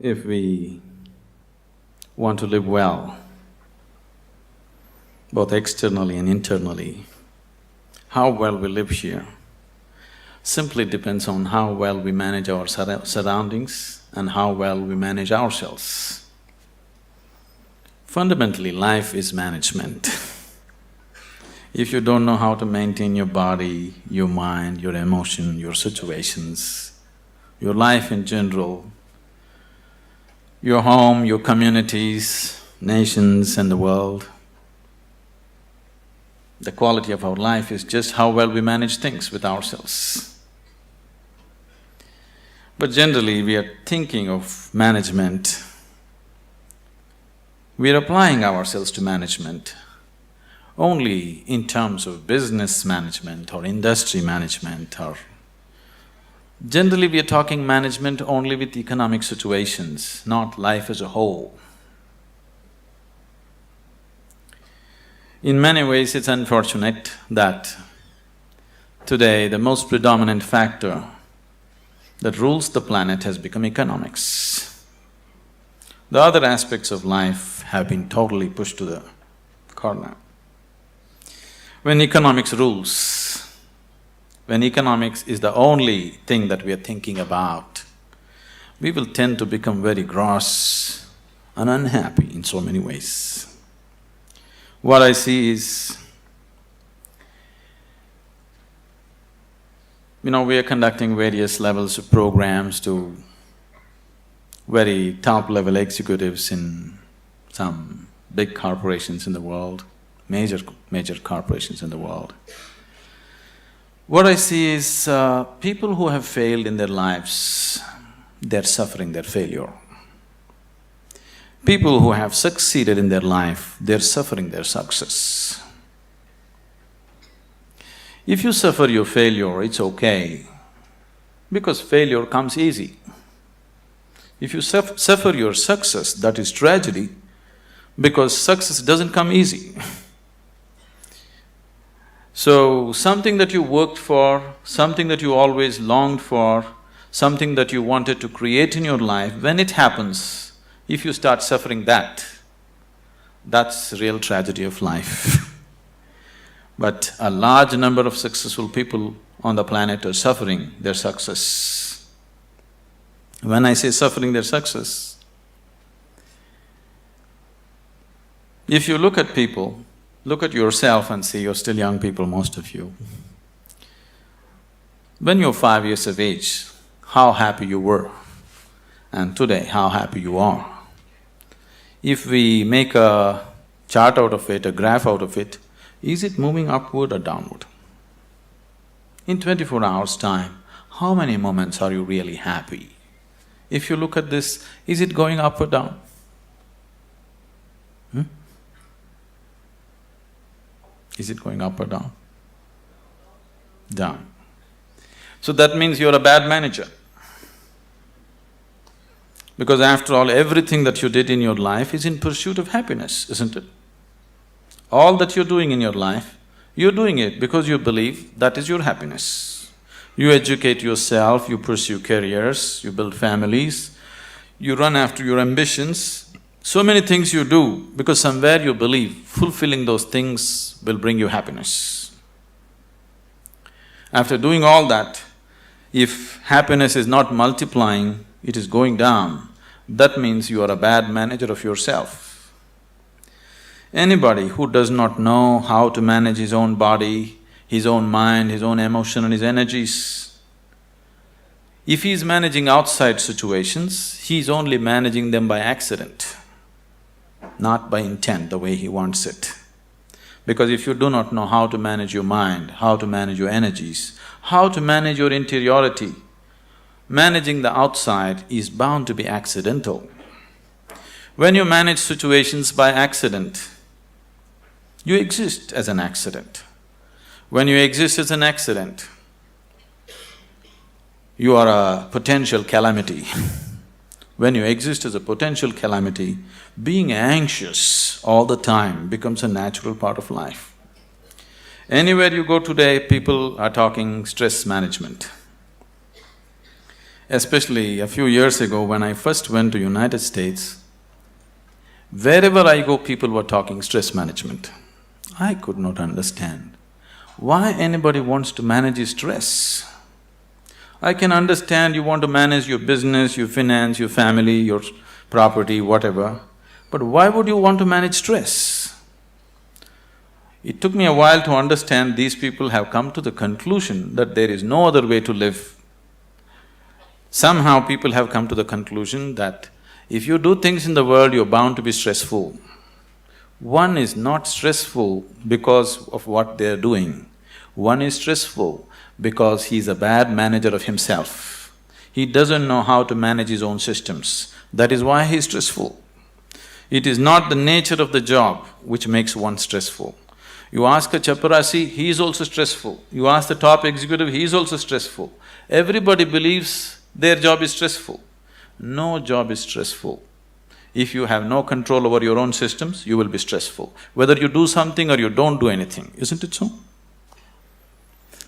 if we want to live well, both externally and internally, how well we live here simply depends on how well we manage our surroundings and how well we manage ourselves. Fundamentally, life is management. If you don't know how to maintain your body, your mind, your emotion, your situations, your life in general, your home, your communities, nations and the world, the quality of our life is just how well we manage things with ourselves. But generally, we are thinking of management, we are applying ourselves to management only in terms of business management or industry management or… Generally, we are talking management only with economic situations, not life as a whole. In many ways, it's unfortunate that today the most predominant factor that rules the planet has become economics. The other aspects of life have been totally pushed to the corner. When economics rules, when economics is the only thing that we are thinking about, we will tend to become very gross and unhappy in so many ways. What I see is, we are conducting various levels of programs to very top-level executives in some big corporations in the world, major corporations in the world. What I see is people who have failed in their lives, they're suffering their failure. People who have succeeded in their life, they're suffering their success. If you suffer your failure, it's okay, because failure comes easy. If you suffer your success, that is tragedy, because success doesn't come easy. So, something that you worked for, something that you always longed for, something that you wanted to create in your life, when it happens, if you start suffering that, that's the real tragedy of life. But a large number of successful people on the planet are suffering their success. When I say suffering their success, if you look at people, look at yourself and see, you're still young people, most of you. When you're 5 years of age, how happy you were, and today, how happy you are. If we make a chart out of it, a graph out of it, is it moving upward or downward? In 24 hours' time, how many moments are you really happy? If you look at this, is it going up or down? Is it going up or down? Down. So that means you're a bad manager. Because after all, everything that you did in your life is in pursuit of happiness, isn't it? All that you're doing in your life, you're doing it because you believe that is your happiness. You educate yourself, you pursue careers, you build families, you run after your ambitions. So many things you do because somewhere you believe fulfilling those things will bring you happiness. After doing all that, if happiness is not multiplying, it is going down, that means you are a bad manager of yourself. Anybody who does not know how to manage his own body, his own mind, his own emotion and his energies, if he is managing outside situations, he is only managing them by accident, not by intent, the way he wants it. Because if you do not know how to manage your mind, how to manage your energies, how to manage your interiority, managing the outside is bound to be accidental. When you manage situations by accident, you exist as an accident. When you exist as an accident, you are a potential calamity. When you exist as a potential calamity, being anxious all the time becomes a natural part of life. Anywhere you go today, people are talking stress management. Especially a few years ago when I first went to United States, wherever I go, people were talking stress management. I could not understand why anybody wants to manage his stress. I can understand you want to manage your business, your finance, your family, your property, whatever, but why would you want to manage stress? It took me a while to understand these people have come to the conclusion that there is no other way to live. Somehow people have come to the conclusion that if you do things in the world, you're bound to be stressful. One is not stressful because of what they're doing. One is stressful because he's a bad manager of himself. He doesn't know how to manage his own systems. That is why he's stressful. It is not the nature of the job which makes one stressful. You ask a chaparasi, he is also stressful. You ask the top executive, he is also stressful. Everybody believes their job is stressful. No job is stressful. If you have no control over your own systems, you will be stressful. Whether you do something or you don't do anything, isn't it so?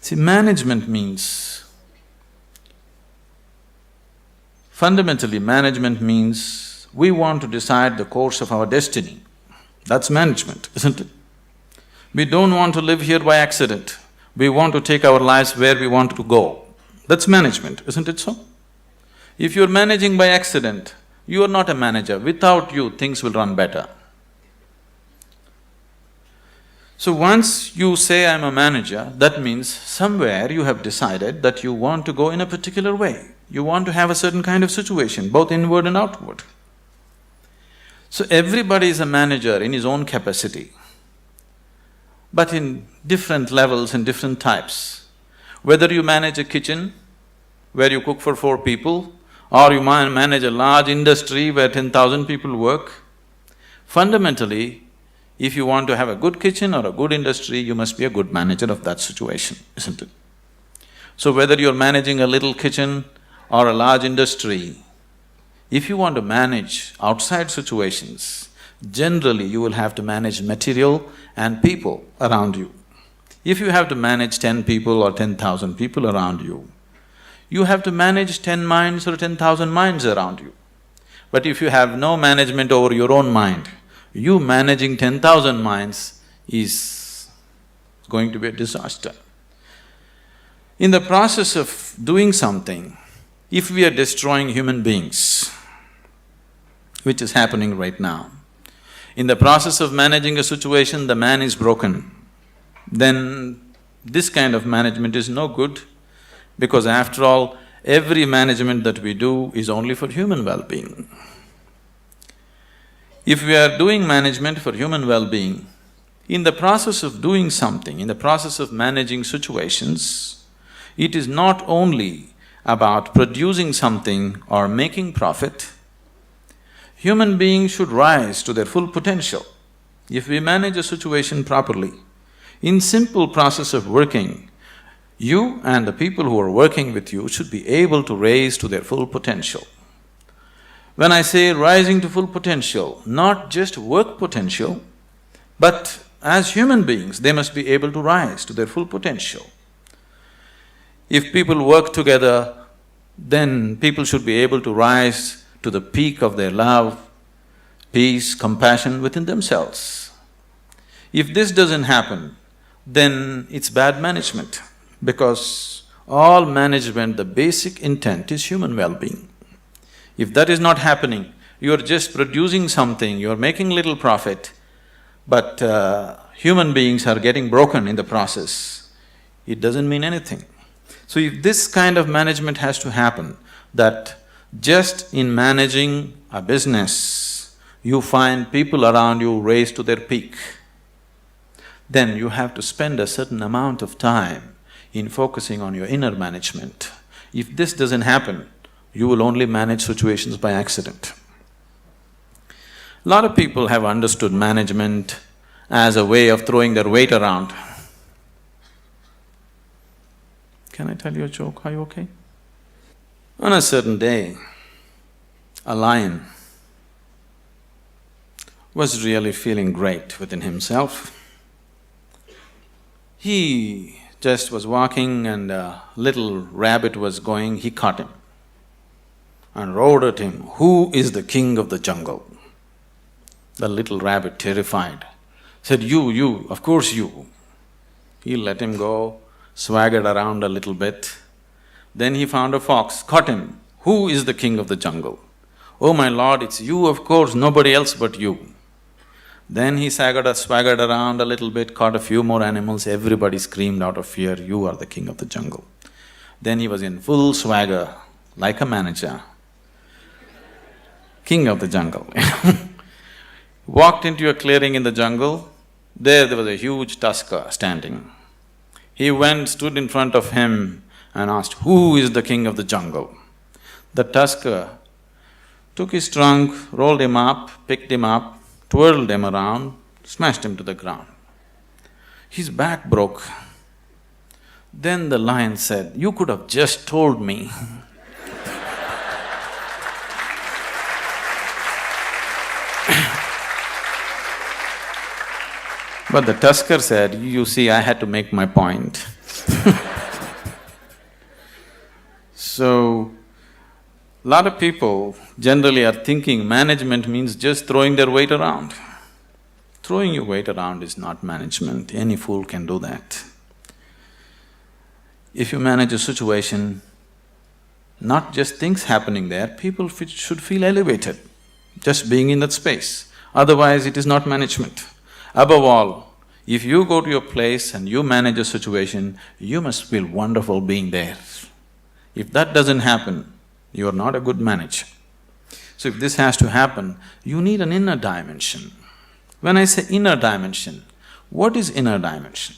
See, management means… fundamentally, management means we want to decide the course of our destiny. That's management, isn't it? We don't want to live here by accident. We want to take our lives where we want to go. That's management, isn't it so? If you're managing by accident, you are not a manager. Without you, things will run better. So once you say, I'm a manager, that means somewhere you have decided that you want to go in a particular way. You want to have a certain kind of situation, both inward and outward. So everybody is a manager in his own capacity, but in different levels and different types. Whether you manage a kitchen where you cook for 4 people, or you manage a large industry where 10,000 people work, fundamentally, if you want to have a good kitchen or a good industry, you must be a good manager of that situation, isn't it? So whether you're managing a little kitchen or a large industry, if you want to manage outside situations, generally you will have to manage material and people around you. If you have to manage 10 people or 10,000 people around you, you have to manage 10 minds or 10,000 minds around you. But if you have no management over your own mind, you managing 10,000 minds is going to be a disaster. In the process of doing something, if we are destroying human beings, which is happening right now, in the process of managing a situation, the man is broken, then this kind of management is no good, because after all, every management that we do is only for human well-being. If we are doing management for human well-being, in the process of doing something, in the process of managing situations, it is not only about producing something or making profit. Human beings should rise to their full potential. If we manage a situation properly, in simple process of working, you and the people who are working with you should be able to raise to their full potential. When I say rising to full potential, not just work potential, but as human beings, they must be able to rise to their full potential. If people work together, then people should be able to rise to the peak of their love, peace, compassion within themselves. If this doesn't happen, then it's bad management, because all management, the basic intent is human well-being. If that is not happening, you're just producing something, you're making little profit, but human beings are getting broken in the process, it doesn't mean anything. So if this kind of management has to happen, that just in managing a business, you find people around you raise to their peak, then you have to spend a certain amount of time in focusing on your inner management. If this doesn't happen, you will only manage situations by accident. A lot of people have understood management as a way of throwing their weight around. Can I tell you a joke? Are you okay? On a certain day, a lion was really feeling great within himself. He just was walking and a little rabbit was going, he caught him. and roared at him, "Who is the king of the jungle?" The little rabbit, terrified, said, You, of course you." He let him go, swaggered around a little bit. Then he found a fox, caught him. "Who is the king of the jungle?" "Oh my lord, it's you, of course, nobody else but you." Then he swaggered around a little bit, caught a few more animals, everybody screamed out of fear, "You are the king of the jungle." Then he was in full swagger, like a manager. King of the jungle Walked into a clearing in the jungle, there was a huge tusker standing. He went, stood in front of him and asked, "Who is the king of the jungle?" The tusker took his trunk, rolled him up, picked him up, twirled him around, smashed him to the ground. His back broke. Then the lion said, "You could have just told me." But the tusker said, "You see, I had to make my point." So, lot of people generally are thinking management means just throwing their weight around. Throwing your weight around is not management, any fool can do that. If you manage a situation, not just things happening there, people should feel elevated, just being in that space. Otherwise, it is not management. Above all, if you go to your place and you manage a situation, you must feel wonderful being there. If that doesn't happen, you are not a good manager. So if this has to happen, you need an inner dimension. When I say inner dimension, what is inner dimension?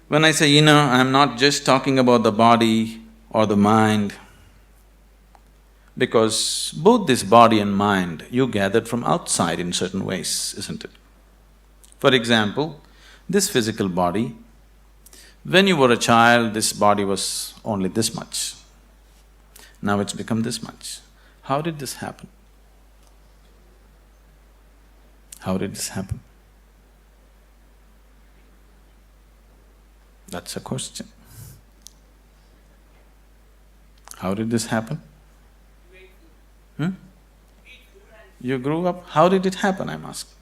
When I say inner, I'm not just talking about the body or the mind, because both this body and mind you gathered from outside in certain ways, isn't it? For example, this physical body, when you were a child, this body was only this much. Now it's become this much. How did this happen? How did this happen? That's a question. How did this happen? You grew up, how did it happen, I'm asking?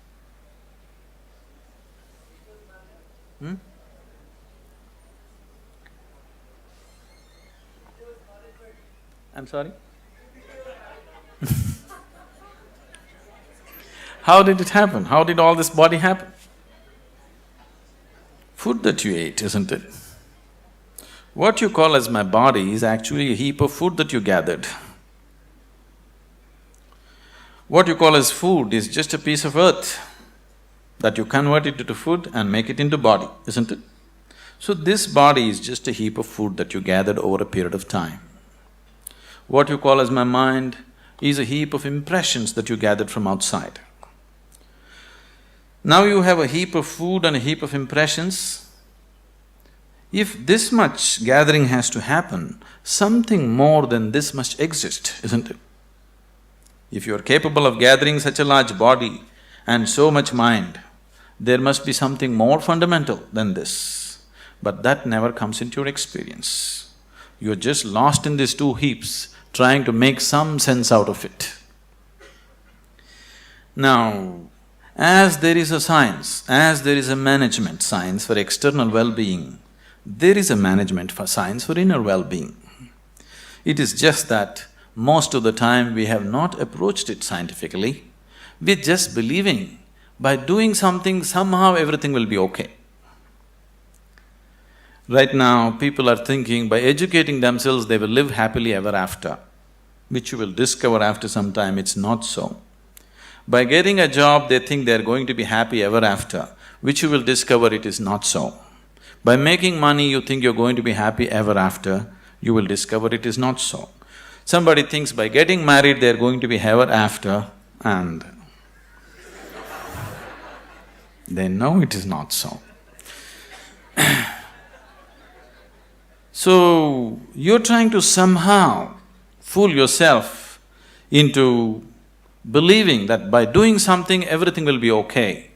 I'm sorry? How did it happen? How did all this body happen? Food that you ate, isn't it? What you call as my body is actually a heap of food that you gathered. What you call as food is just a piece of earth that you convert it into food and make it into body, isn't it? So this body is just a heap of food that you gathered over a period of time. What you call as my mind is a heap of impressions that you gathered from outside. Now you have a heap of food and a heap of impressions. If this much gathering has to happen, something more than this must exist, isn't it? If you are capable of gathering such a large body and so much mind, there must be something more fundamental than this. But that never comes into your experience. You're just lost in these two heaps, trying to make some sense out of it. Now, as there is a science, as there is a management science for external well-being, there is a management for science for inner well-being. It is just that most of the time we have not approached it scientifically, we're just believing by doing something, somehow everything will be okay. Right now, people are thinking by educating themselves they will live happily ever after, which you will discover after some time it's not so. By getting a job, they think they're going to be happy ever after, which you will discover it is not so. By making money, you think you're going to be happy ever after, you will discover it is not so. Somebody thinks by getting married they're going to be ever after, and they know it is not so. So, you're trying to somehow fool yourself into believing that by doing something everything will be okay.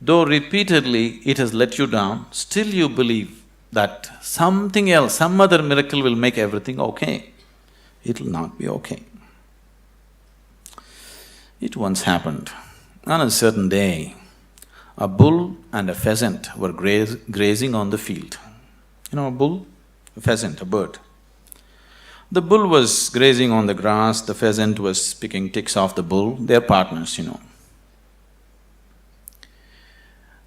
Though repeatedly it has let you down, still you believe that something else, some other miracle will make everything okay. It'll not be okay. It once happened. On a certain day, a bull and a pheasant were grazing on the field. You know a bull? A pheasant, a bird. The bull was grazing on the grass, the pheasant was picking ticks off the bull, they're partners,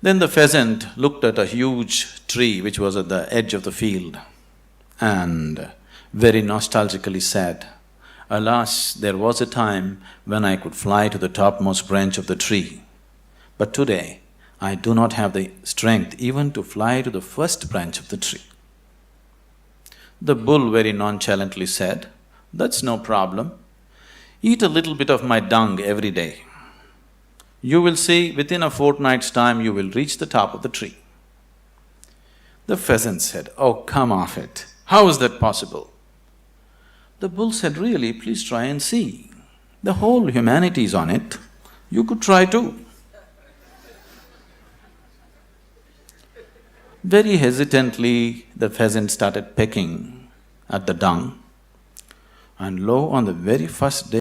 Then the pheasant looked at a huge tree which was at the edge of the field and very nostalgically said, "Alas, there was a time when I could fly to the topmost branch of the tree, but today I do not have the strength even to fly to the first branch of the tree." The bull very nonchalantly said, "That's no problem. Eat a little bit of my dung every day. You will see, within a fortnight's time you will reach the top of the tree." The pheasant said, "Oh, come off it. How is that possible?" The bull said, "Really, please try and see. The whole humanity is on it. You could try too." Very hesitantly, the pheasant started pecking at the dung, and lo, on the very first day,